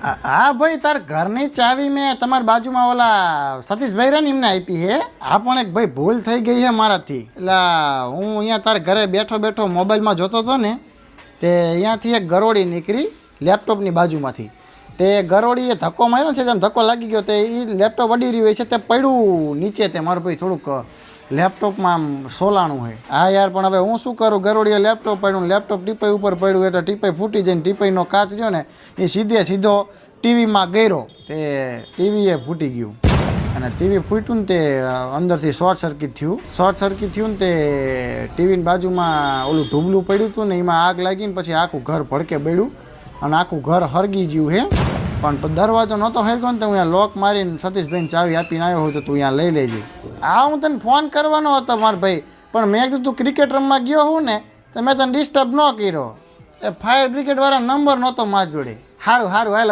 હા ભાઈ, તાર ઘરની ચાવી મેં તમારી બાજુમાં ઓલા સતીશભાઈ રહ્યા ને એમને આપી હે. આ પણ એક ભાઈ ભૂલ થઈ ગઈ છે મારાથી. એટલે હું અહીંયા તારા ઘરે બેઠો બેઠો મોબાઈલમાં જોતો હતો ને, તે અહીંયાથી એક ગરોળી નીકળી લેપટોપની બાજુમાંથી. તે ગરોળીએ ધક્કો માર્યો છે, જેમ ધક્કો લાગી ગયો તે એ લેપટોપ અડી રહ્યું હોય છે, તે પડ્યું નીચે. તે મારું ભાઈ થોડુંક લેપટોપમાં આમ સોલાણું હોય. હા યાર, પણ હવે હું શું કરું? ગરોળીએ લેપટોપ પડ્યું, લેપટોપ ટીપાઈ ઉપર પડ્યું એટલે ટીપાઈ ફૂટી જઈને ટીપાઈનો કાચ રહ્યો ને એ સીધો ટીવીમાં ગયો. તે ટીવીએ ફૂટી ગયું અને ટીવી ફૂટ્યું ને તે અંદરથી શોર્ટ સર્કિટ થયું ને તે ટીવીની બાજુમાં ઓલું ઢૂબલું પડ્યું હતું ને એમાં આગ લાગીને પછી આખું ઘર ભડકે બળ્યું અને આખું ઘર હરગી ગયું હે. પણ દરવાજો નહોતો હરગ્યો ને તો હું લોક મારીને સતીશભાઈને ચાવી આપીને આવ્યો હોય તો તું અહીંયા લઈ લેજે. આ હું તને ફોન કરવાનો હતો મારા ભાઈ, પણ મેં કીધું તું ક્રિકેટ રમવા ગયો હું ને તો મેં તને ડિસ્ટર્બ ન કર્યો. એ ફાયર બ્રિગેડવાળા નંબર નહોતો મારી જોડે. સારું હાલ